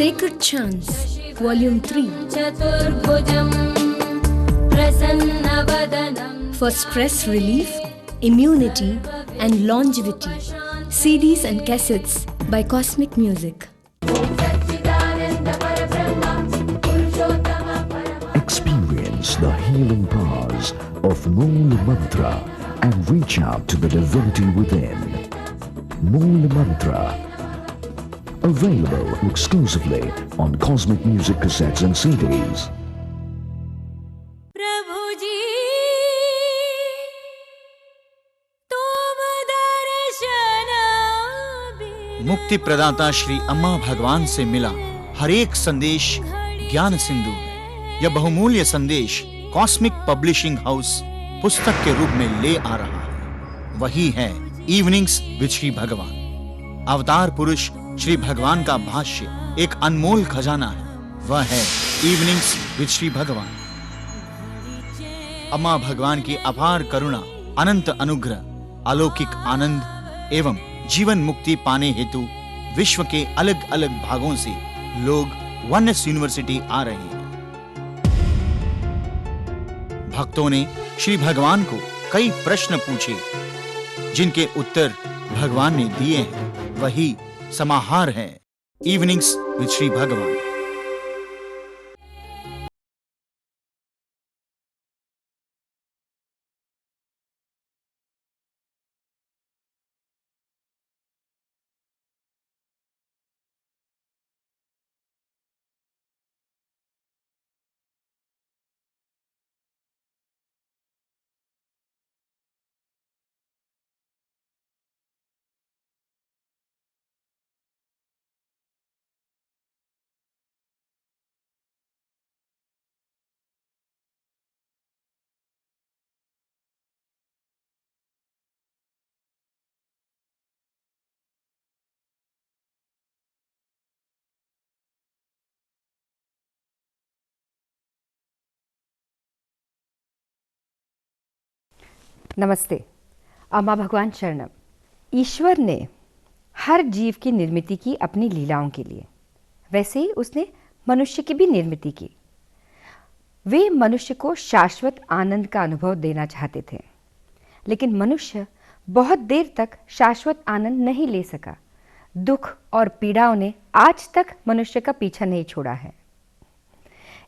Sacred Chants, Volume 3. For stress relief, immunity, and longevity. CDs and cassettes by Cosmic Music. Experience the healing powers of Mool Mantra and reach out to the divinity within. Mool Mantra. Available exclusively on Cosmic Music cassettes and CDs. मुक्ति प्रदाता श्री अम्मा भगवान से मिला हर एक संदेश ज्ञान सिंधु है। यह बहुमूल्य संदेश कॉस्मिक पब्लिशिंग हाउस पुस्तक के रूप में ले आ रहा है। वही है इवनिंग्स विद श्री भगवान। अवतार पुरुष श्री भगवान का भाष्य एक अनमोल खजाना है। वह है इवनिंग्स विद श्री भगवान। अम्मा भगवान की अपार करुणा, अनंत अनुग्रह, अलौकिक आनंद एवं जीवन मुक्ति पाने हेतु विश्व के अलग अलग भागों से लोग वननेस यूनिवर्सिटी आ रहे हैं। भक्तों ने श्री भगवान को कई प्रश्न पूछे जिनके उत्तर भगवान ने दिए हैं। वही समाहार है इवनिंग्स विद श्री भगवान। नमस्ते। अम्मा भगवान शरणम। ईश्वर ने हर जीव की निर्मिति की अपनी लीलाओं के लिए, वैसे ही उसने मनुष्य की भी निर्मिति की। वे मनुष्य को शाश्वत आनंद का अनुभव देना चाहते थे, लेकिन मनुष्य बहुत देर तक शाश्वत आनंद नहीं ले सका। दुख और पीड़ाओं ने आज तक मनुष्य का पीछा नहीं छोड़ा है।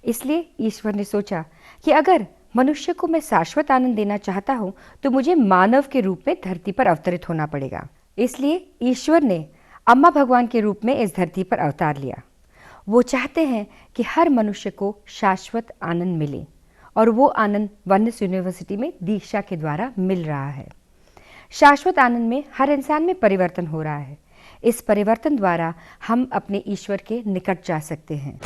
इसलिए ईश्वर ने सोचा कि अगर मनुष्य को मैं शाश्वत आनंद देना चाहता हूं तो मुझे मानव के रूप में धरती पर अवतरित होना पड़ेगा। इसलिए ईश्वर ने अम्मा भगवान के रूप में इस धरती पर अवतार लिया। वो चाहते हैं कि हर मनुष्य को शाश्वत आनंद मिले, और वो आनंद वननेस यूनिवर्सिटी में दीक्षा के द्वारा मिल रहा है। शाश्वत आनंद में हर इंसान में परिवर्तन हो रहा है। इस परिवर्तन द्वारा हम अपने ईश्वर के निकट जा सकते हैं।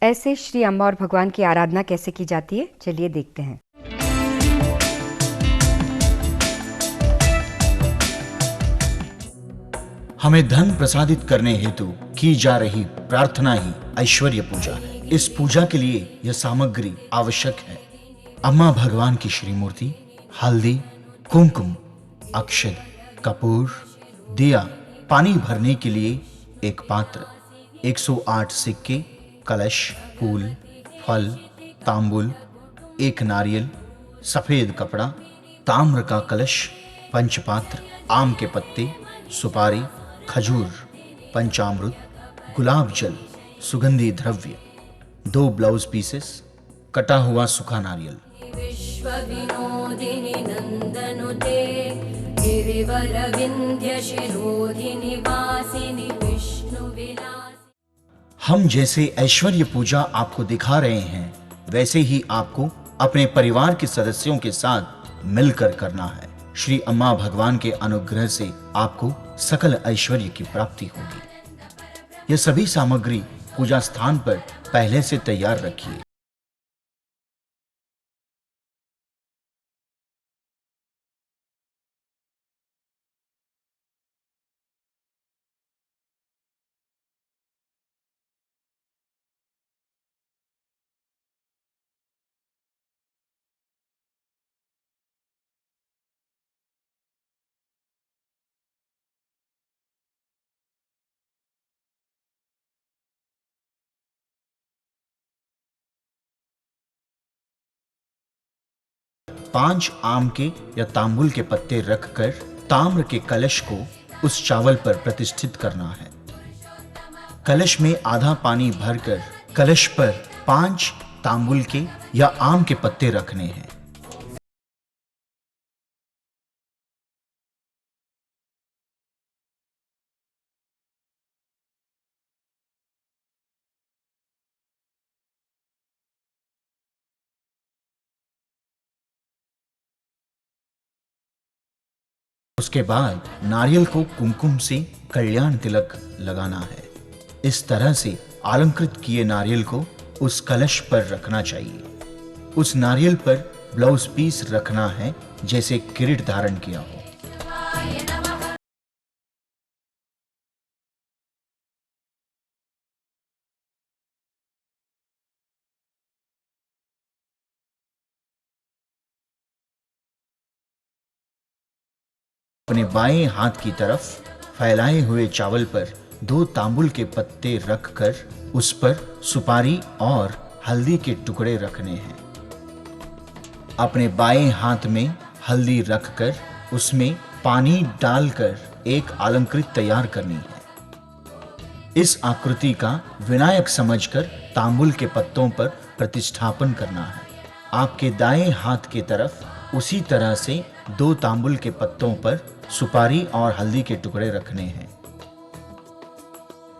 ऐसे श्री अम्मा और भगवान की आराधना कैसे की जाती है, चलिए देखते हैं। हमें धन प्रसादित करने हेतु की जा रही प्रार्थना ही ऐश्वर्य पूजा है। इस पूजा के लिए यह सामग्री आवश्यक है। अम्मा भगवान की श्रीमूर्ति, हल्दी, कुमकुम, अक्षत, कपूर, दिया, पानी भरने के लिए एक पात्र, 108 सिक्के, कलश, फूल, फल, तांबुल, एक नारियल, सफेद कपड़ा, ताम्र का कलश, पंचपात्र, आम के पत्ते, सुपारी, खजूर, पंचामृत, गुलाब जल, सुगंधी द्रव्य, 2 ब्लाउज पीसेस, कटा हुआ सूखा नारियल। हम जैसे ऐश्वर्य पूजा आपको दिखा रहे हैं, वैसे ही आपको अपने परिवार के सदस्यों के साथ मिलकर करना है। श्री अम्मा भगवान के अनुग्रह से आपको सकल ऐश्वर्य की प्राप्ति होगी। यह सभी सामग्री पूजा स्थान पर पहले से तैयार रखिए। 5 आम के या तांबुल के पत्ते रखकर ताम्र के कलश को उस चावल पर प्रतिष्ठित करना है। कलश में आधा पानी भरकर कलश पर 5 तांबुल के या आम के पत्ते रखने हैं। उसके बाद नारियल को कुमकुम से कल्याण तिलक लगाना है। इस तरह से अलंकृत किए नारियल को उस कलश पर रखना चाहिए। उस नारियल पर ब्लाउज पीस रखना है जैसे किरीट धारण किया हो। अपने बाएं हाथ की तरफ फैलाए हुए चावल पर 2 तांबुल के पत्ते रखकर उस पर सुपारी और हल्दी के टुकड़े रखने हैं। अपने बाएं हाथ में हल्दी रखकर उसमें पानी डालकर एक अलंकृत तैयार करनी है। इस आकृति का विनायक समझकर तांबुल के पत्तों पर प्रतिष्ठापन करना है। आपके दाएं हाथ की तरफ उसी तरह से 2 तांबुल के पत्तों पर सुपारी और हल्दी के टुकड़े रखने हैं।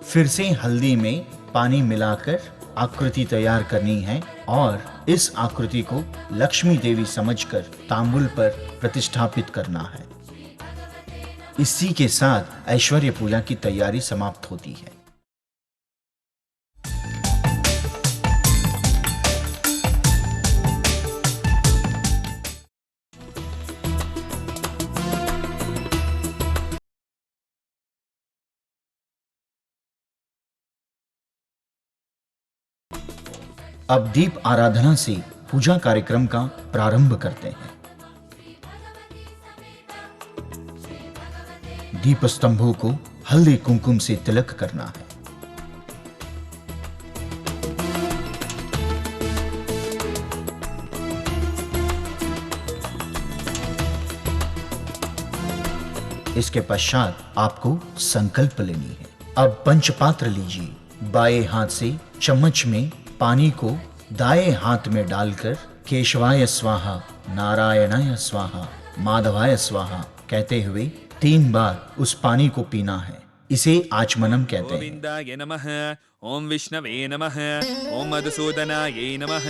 फिर से हल्दी में पानी मिलाकर आकृति तैयार करनी है और इस आकृति को लक्ष्मी देवी समझकर तांबुल पर प्रतिष्ठापित करना है। इसी के साथ ऐश्वर्य पूजा की तैयारी समाप्त होती है। अब दीप आराधना से पूजा कार्यक्रम का प्रारंभ करते हैं। दीप स्तंभों को हल्दी कुमकुम से तिलक करना है। इसके पश्चात आपको संकल्प लेनी है। अब पंचपात्र लीजिए। बाएं हाथ से चम्मच में पानी को दाएं हाथ में डालकर केशवाय स्वाहा, नारायणाय स्वाहा, माधवाय स्वाहा कहते हुए 3 बार उस पानी को पीना है। इसे आचमनम कहते हैं। गोविंदाय नमः, ओम विष्णवे नमः, ओम मधुसूदनाय नमः,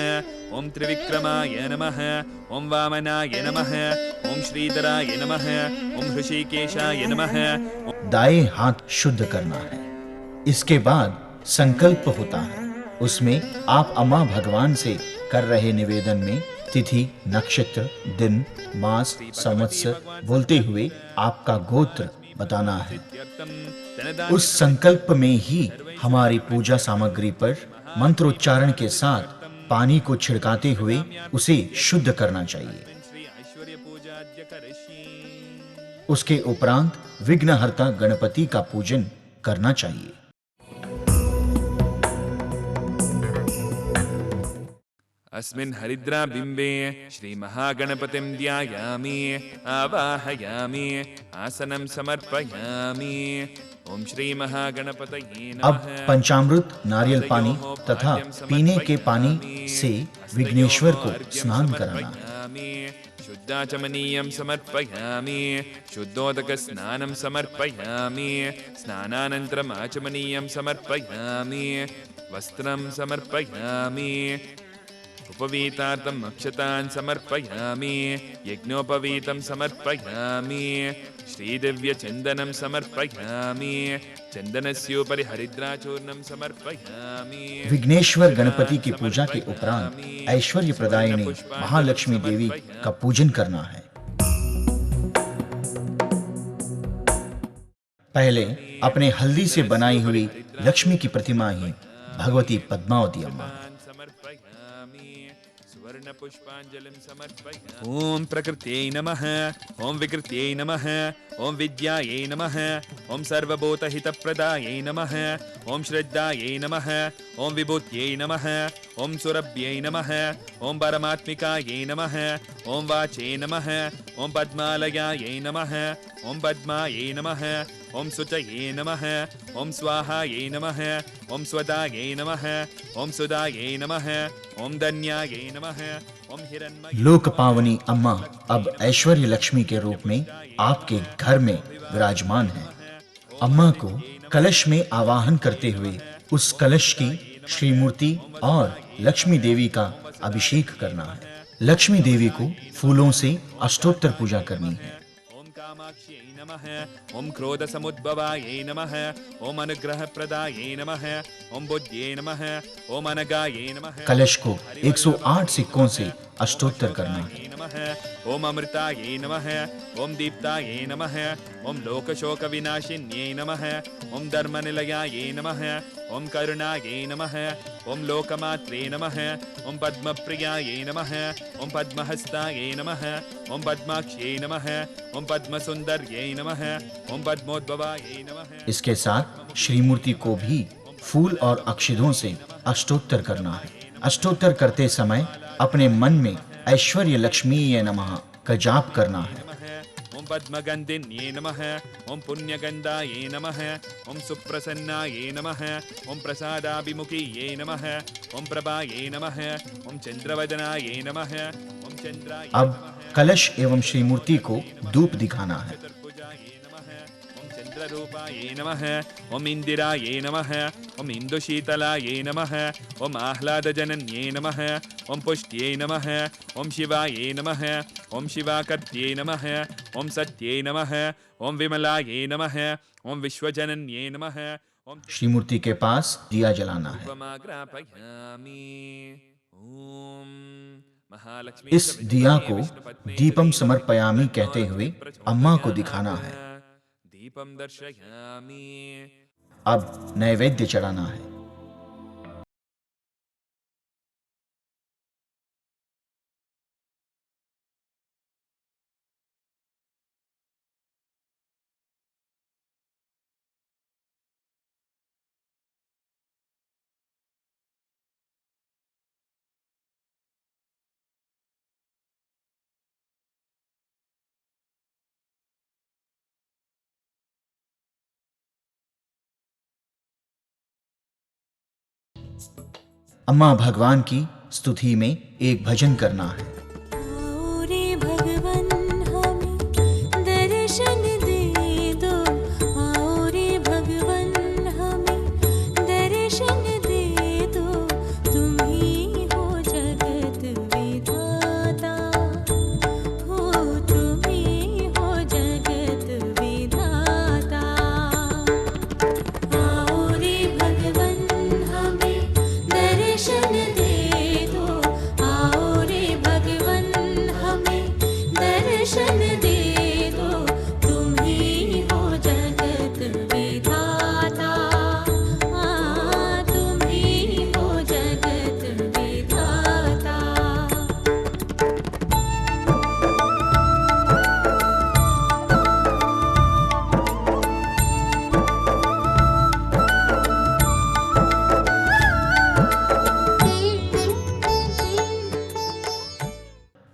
ओम त्रिविक्रमाय नमः, ओम वामनाय नमः, ओम श्रीधराय नमः, ओम ऋषिकेशाय नमः। दाएं हाथ शुद्ध करना है। इसके बाद संकल्प होता है। उसमें आप अम्मा भगवान से कर रहे निवेदन में तिथि, नक्षत्र, दिन, मास, संवत्सर बोलते हुए आपका गोत्र बताना है। उस संकल्प में ही हमारी पूजा सामग्री पर मंत्रोच्चारण के साथ पानी को छिड़काते हुए उसे शुद्ध करना चाहिए। उसके उपरांत विघ्नहर्ता गणपति का पूजन करना चाहिए। अस्मिन् हरिद्रा बिंबे श्री महागणपतिं ध्यायामि, आवाहयामि, आसनं समर्पयामि। ओम श्री महागणपतये नमः। अब पंचामृत, नारियल पानी तथा पीने के पानी से विघ्नेश्वर को स्नान कराना है। शुद्धाचमनीयं समर्पयामि, शुद्धोदक स्नानं समर्पयामि, स्नानानन्तरम् आचमनीयं समर्पयामि, वस्त्रं समर्पयामि, उपवीतार्थम् अक्षतान् समर्पयामि, यज्ञोपवीतं समर्पयामि, श्रीदिव्यचन्दनं समर्पयामि, चन्दनस्योपरि हरिद्राचूर्णं समर्पयामि। विघ्नेश्वर गणपति की पूजा के उपरांत ऐश्वर्य प्रदायिनी महालक्ष्मी देवी का पूजन करना है। पहले अपने हल्दी से बनाई हुई लक्ष्मी की प्रतिमा ही भगवती पद्मावती अम्मा। ओम प्रकृत्यै नमः, ओम विकृत्यै नमः, ॐ विद्यायै नमः ॐ सर्वभूतहितप्रदायै नमः ॐ श्रद्धायै नमः ॐ विभूत्यै नमः ॐ सुरभ्यै नमः ॐ परमात्मिकायै नमः ॐ वाचे नमः ॐ पद्मालयायै नमः ॐ पद्मायै नमः ॐ सुचये नमः ॐ स्वाहायै नमः ॐ स्वदायै नमः ॐ सुदायै नमः ॐ धन्यायै नमः ॐ हिरण्मये लोक पावनी अम्मा अब ऐश्वर्य लक्ष्मी के रूप में आपके घर में विराजमान है। अम्मा को कलश में आवाहन करते हुए उस कलश की श्रीमूर्ति और लक्ष्मी देवी का अभिषेक करना है। लक्ष्मी देवी को फूलों से अष्टोत्तर पूजा करनी है। ॐ कामाक्ष्यै नमः ॐ क्रोधसमुद्भवायै नमः ॐ अनुग्रहप्रदायै नमः ॐ बुद्ध्यै नमः ॐ अनगायै नमः कलश को 108 सिक्कों से अष्टोत्तर करना है। नमः ॐ अमृतायै नमः ॐ दीप्तायै नमः ॐ लोकशोकविनाशिन्यै नमः ॐ धर्मनिलयायै नमः ॐ करुणायै नमः ॐ लोकमात्रे नमः ॐ पद्मप्रियायै नमः ॐ पद्महस्तायै नमः ॐ पद्माक्ष्यै नमः ॐ पद्मसुन्दर्यै नमः ॐ पद्मोद्भवायै नमः। इसके साथ श्रीमूर्ति को भी फूल और अक्षतों से अष्टोत्तर करना है। अष्टोत्तर करते समय अपने मन में ऐश्वर्य लक्ष्मी नमः का जाप करना है। ॐ पद्मगन्धिन्ये नमः ॐ पुण्यगन्धायै नमः ॐ सुप्रसन्नायै नमः ॐ प्रसादाभिमुखीयै नमः ॐ प्रभायै नमः ॐ चन्द्रवदनायै नमः ॐ चन्द्राय अब कलश एवं श्रीमूर्ति को धूप दिखाना है। चतुर्भुजायै नमः ॐ चन्द्ररूपायै नमः ॐ इन्दिरायै नमः ॐ इन्दुशीतलायै नमः ॐ आह्लादजनन्यै नमः ॐ पुष्ट्यै नमः ॐ शिवायै नमः ॐ शिवाकर्त्यै नमः ॐ सत्यै नमः ॐ विमलायै नमः ॐ विश्वजनन्यै नमः ॐ श्रीमूर्ति के पास दिया जलाना है। धूपमाग्रापयामि ॐ महालक्ष्मी इस दिया को दीपम समर्पयामि कहते हुए अम्मा को दिखाना है। दीपम दर्शयामि। अब नैवेद्य चढ़ाना है। अम्मा भगवान की स्तुति में एक भजन करना है। आओ रे भगवन हमें दर्शन दे दो, आओ रे भगवन हमें दर्शन दे दो, तुम ही हो जगत विधाता, हो तुम ही हो जगत विधाता। आओ रे भगवन हमें दर्शन दे दो, आओ रे भगवन हमें दर्शन दे दो, तुम ही हो जगत विधाता, तुम ही हो जगत विधाता।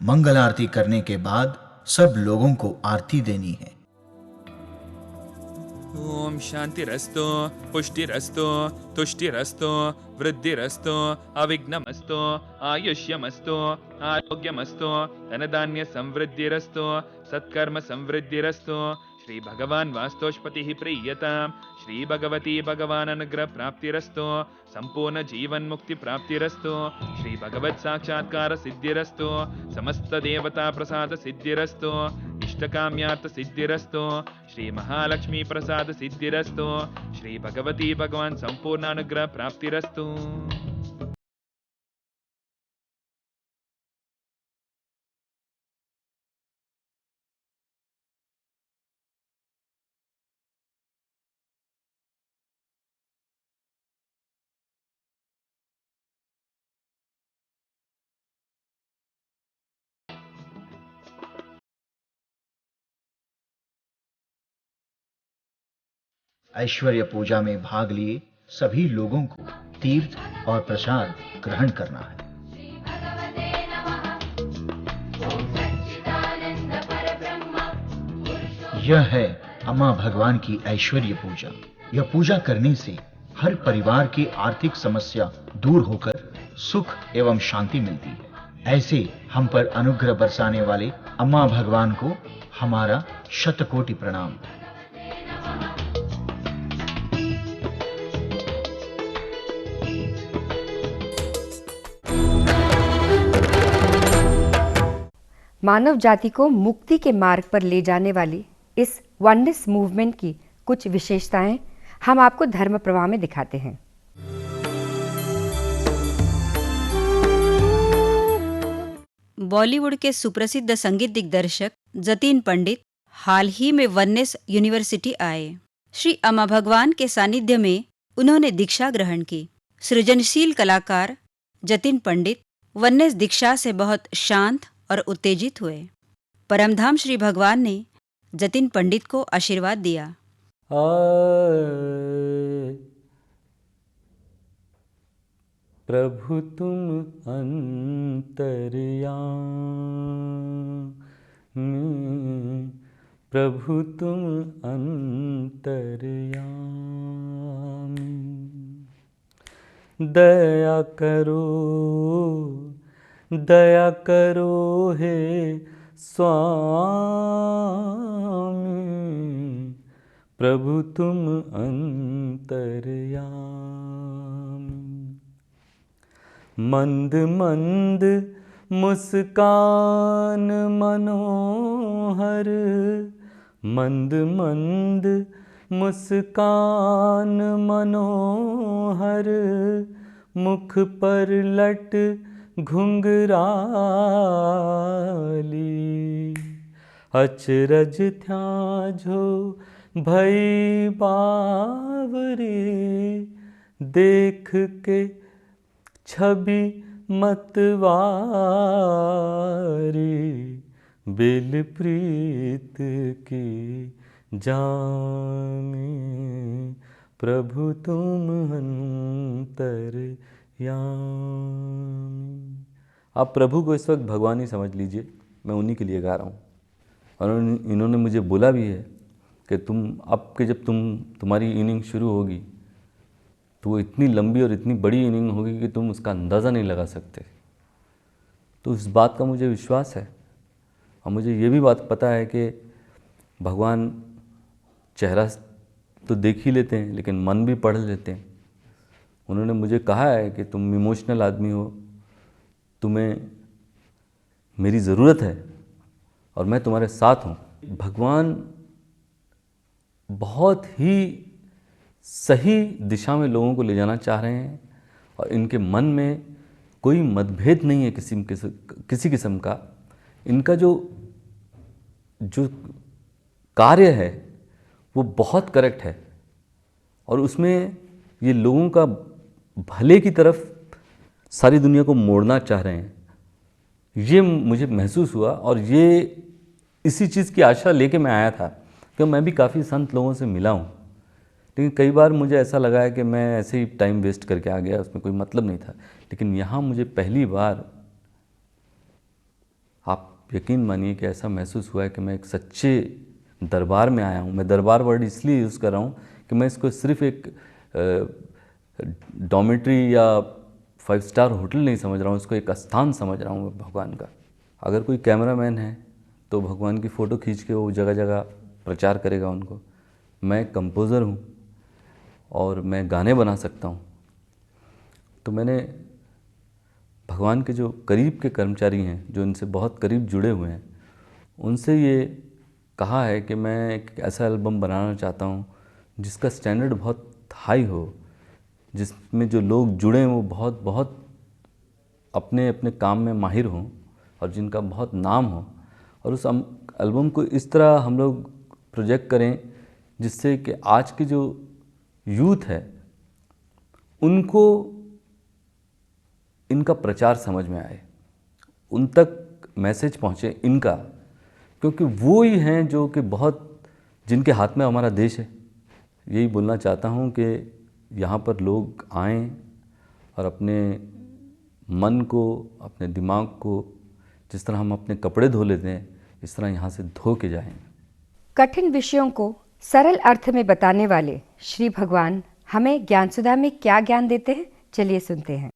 मंगल आरती करने के बाद सब लोगों को आरती देनी है। ॐ शान्तिरस्तु पुष्टिरस्तु तुष्टिरस्तु वृद्धिरस्तु अविघ्नमस्तु आयुष्यमस्तु आरोग्यमस्तु धनधान्यसंवृद्धिरस्तु सत्कर्म संवृद्धिरस्तु। श्री भगवान वास्तुष्पतिः प्रीयतां श्री भगवती भगवान अनुग्रह प्राप्तिरस्तु संपूर्ण जीवन मुक्ति प्राप्तिरस्तु श्री भगवत साक्षात्कार सिद्धिरस्तु समस्त देवता प्रसाद सिद्धिरस्तु इष्टकाम्यार्थ सिद्धिरस्तु श्री महालक्ष्मी प्रसाद सिद्धिरस्तु श्री भगवती भगवान संपूर्ण अनुग्रह प्राप्तिरस्तु। ऐश्वर्य पूजा में भाग लिए सभी लोगों को तीर्थ और प्रसाद ग्रहण करना है। यह है अम्मा भगवान की ऐश्वर्य पूजा। यह पूजा करने से हर परिवार की आर्थिक समस्या दूर होकर सुख एवं शांति मिलती है। ऐसे हम पर अनुग्रह बरसाने वाले अम्मा भगवान को हमारा शतकोटि प्रणाम। मानव जाति को मुक्ति के मार्ग पर ले जाने वाली इस वननेस मूवमेंट की कुछ विशेषताएं हम आपको धर्म प्रवाह में दिखाते हैं। बॉलीवुड के सुप्रसिद्ध संगीत दिग्दर्शक जतिन पंडित हाल ही में वननेस यूनिवर्सिटी आए। श्री अम्मा भगवान के सानिध्य में उन्होंने दीक्षा ग्रहण की। सृजनशील कलाकार जतिन पंडित वननेस दीक्षा से बहुत शांत और उत्तेजित हुए। परमधाम श्री भगवान ने जतिन पंडित को आशीर्वाद दिया। प्रभु तुम अंतर्यामी, प्रभु तुम अंतर्यामी, दया करो हे स्वामी, प्रभु तुम अंतर्यामी। मंद मंद मुस्कान मनोहर, मंद मंद मुस्कान मनोहर, मुख पर लट घुंघराली, अचरज ध्याझो भई बावरे, देख के छवि मतवारी, बेल प्रीत की जामी, प्रभु तुम अंतर्यामी। आप प्रभु को इस वक्त भगवान ही समझ लीजिए, मैं उन्हीं के लिए गा रहा हूँ। और इन्होंने मुझे बोला भी है कि तुम अब के जब तुम्हारी इनिंग शुरू होगी तो वो इतनी लंबी और इतनी बड़ी इनिंग होगी कि तुम उसका अंदाज़ा नहीं लगा सकते। तो इस बात का मुझे विश्वास है और मुझे ये भी बात पता है कि भगवान चेहरा तो देख ही लेते हैं लेकिन मन भी पढ़ लेते हैं। उन्होंने मुझे कहा है कि तुम इमोशनल आदमी हो, तुम्हें मेरी ज़रूरत है और मैं तुम्हारे साथ हूँ। भगवान बहुत ही सही दिशा में लोगों को ले जाना चाह रहे हैं और इनके मन में कोई मतभेद नहीं है किसी किस्म का। इनका जो कार्य है वो बहुत करेक्ट है और उसमें ये लोगों का भले की तरफ सारी दुनिया को मोड़ना चाह रहे हैं। ये मुझे महसूस हुआ और ये इसी चीज़ की आशा लेके मैं आया था कि मैं भी काफ़ी संत लोगों से मिला हूँ, लेकिन कई बार मुझे ऐसा लगा है कि मैं ऐसे ही टाइम वेस्ट करके आ गया, उसमें कोई मतलब नहीं था। लेकिन यहाँ मुझे पहली बार, आप यकीन मानिए कि ऐसा महसूस हुआ है कि मैं एक सच्चे दरबार में आया हूँ। मैं दरबार वर्ड इसलिए यूज़ कर रहा हूँ कि मैं इसको सिर्फ एक डॉर्मेट्री या 5 स्टार होटल नहीं समझ रहा हूँ, इसको एक स्थान समझ रहा हूँ भगवान का। अगर कोई कैमरामैन है तो भगवान की फ़ोटो खींच के वो जगह जगह प्रचार करेगा उनको। मैं कंपोज़र हूँ और मैं गाने बना सकता हूँ। तो मैंने भगवान के जो करीब के कर्मचारी हैं, जो इनसे बहुत करीब जुड़े हुए हैं, उनसे ये कहा है कि मैं एक ऐसा एल्बम बनाना चाहता हूँ जिसका स्टैंडर्ड बहुत हाई हो, जिसमें जो लोग जुड़े हैं वो बहुत अपने अपने काम में माहिर हों और जिनका बहुत नाम हो। और उस एल्बम को इस तरह हम लोग प्रोजेक्ट करें जिससे कि आज की जो यूथ है उनको इनका प्रचार समझ में आए, उन तक मैसेज पहुँचे इनका, क्योंकि वो ही हैं जो कि बहुत जिनके हाथ में हमारा देश है। यही बोलना चाहता हूँ कि यहाँ पर लोग आएं और अपने मन को, अपने दिमाग को, जिस तरह हम अपने कपड़े धो लेते हैं, इस तरह यहाँ से धो के जाएं। कठिन विषयों को सरल अर्थ में बताने वाले श्री भगवान हमें ज्ञानसुधा में क्या ज्ञान देते हैं, चलिए सुनते हैं।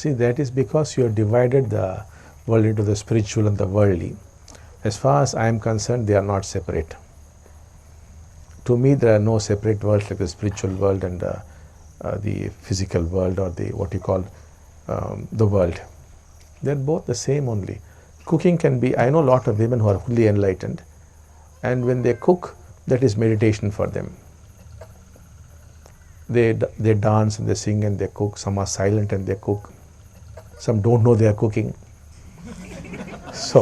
See, that is because you have divided the world into the spiritual and the worldly. As far as I am concerned, they are not separate. To me, there are no separate worlds like the spiritual world and the physical world, or the what you call the world. They are both the same only. Cooking can be, I know a lot of women who are fully enlightened, and when they cook, that is meditation for them. They dance and they sing and they cook. Some are silent and they cook. Some don't know they are cooking. So,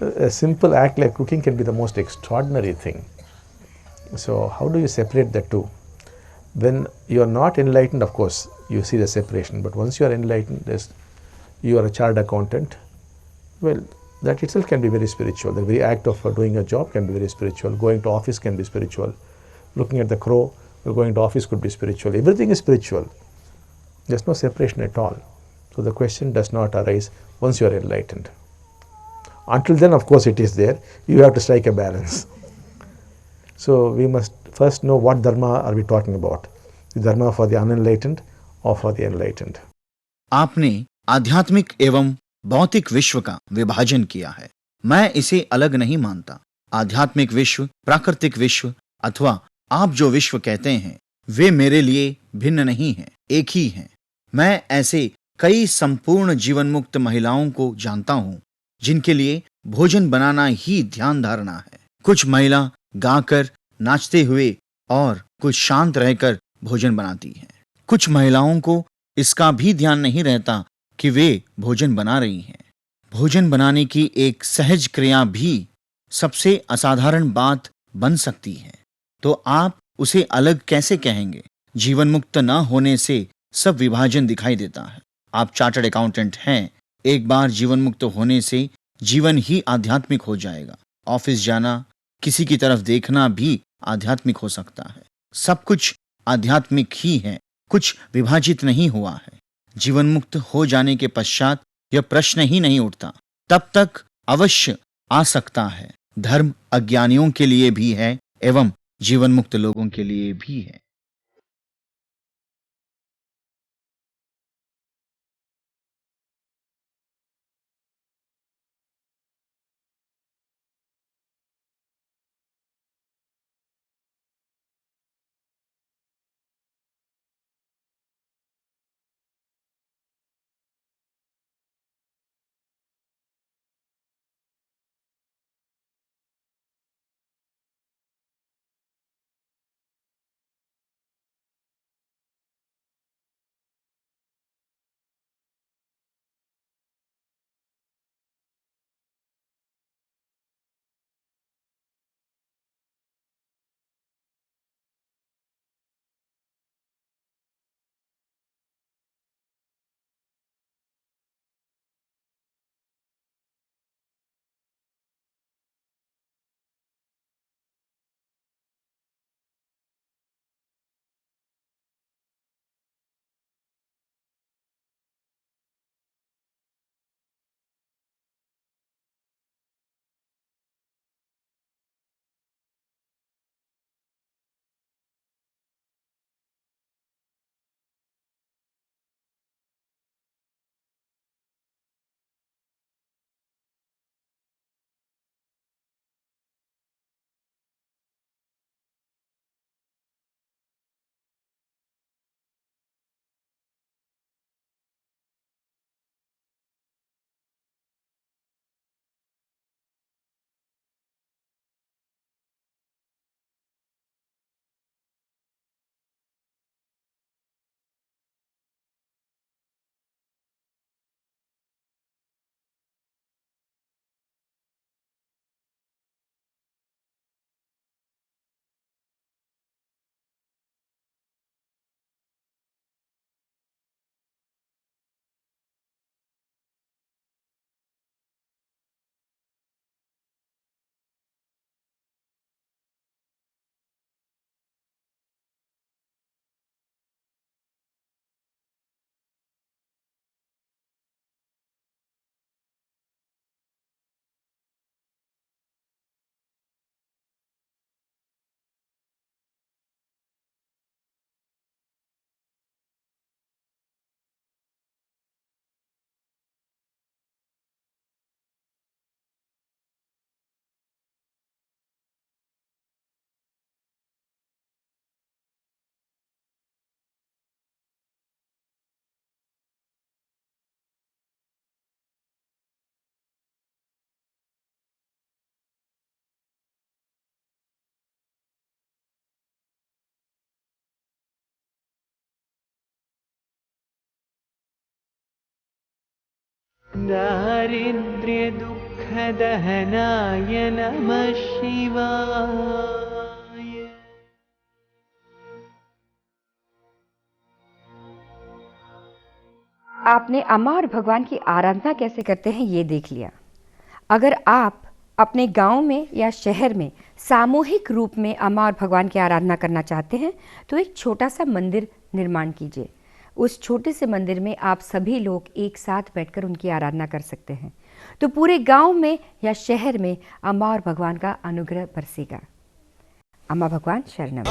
a simple act like cooking can be the most extraordinary thing. So, how do you separate the two? When you are not enlightened, of course, you see the separation. But once you are enlightened, you are a chartered accountant, well, that itself can be very spiritual. The very act of doing a job can be very spiritual. Going to office can be spiritual. Looking at the crow, going to office could be spiritual. Everything is spiritual. There's no separation at all. So the question does not arise once you are enlightened. Until then, of course, it is there. You have to strike a balance. So we must first know what dharma are we talking about. The dharma for the unenlightened or for the enlightened. आपने आध्यात्मिक एवं भौतिक विश्व का विभाजन किया है। मैं इसे अलग नहीं मानता। आध्यात्मिक विश्व, प्राकृतिक विश्व अथवा आप जो विश्व कहते हैं, वे मेरे लिए भिन्न नहीं हैं, एक ही हैं। मैं ऐसे कई संपूर्ण जीवन मुक्त महिलाओं को जानता हूं जिनके लिए भोजन बनाना ही ध्यान धारणा है। कुछ महिला गाकर, नाचते हुए और कुछ शांत रहकर भोजन बनाती हैं। कुछ महिलाओं को इसका भी ध्यान नहीं रहता कि वे भोजन बना रही हैं। भोजन बनाने की एक सहज क्रिया भी सबसे असाधारण बात बन सकती है, तो आप उसे अलग कैसे कहेंगे? जीवन मुक्त न होने से सब विभाजन दिखाई देता है। आप चार्टर्ड अकाउंटेंट हैं, एक बार जीवन मुक्त होने से जीवन ही आध्यात्मिक हो जाएगा। ऑफिस जाना, किसी की तरफ देखना भी आध्यात्मिक हो सकता है। सब कुछ आध्यात्मिक ही है, कुछ विभाजित नहीं हुआ है। जीवन मुक्त हो जाने के पश्चात यह प्रश्न ही नहीं उठता। तब तक अवश्य आ सकता है। धर्म अज्ञानियों के लिए भी है एवं जीवन मुक्त लोगों के लिए भी है। दारिद्र्य दुःखदहनाय नमः शिवाय। आपने अम्मा और भगवान की आराधना कैसे करते हैं ये देख लिया। अगर आप अपने गांव में या शहर में सामूहिक रूप में अम्मा और भगवान की आराधना करना चाहते हैं तो एक छोटा सा मंदिर निर्माण कीजिए। उस छोटे से मंदिर में आप सभी लोग एक साथ बैठकर उनकी आराधना कर सकते हैं, तो पूरे गांव में या शहर में अम्मा और भगवान का अनुग्रह बरसेगा। अम्मा भगवान शरणम।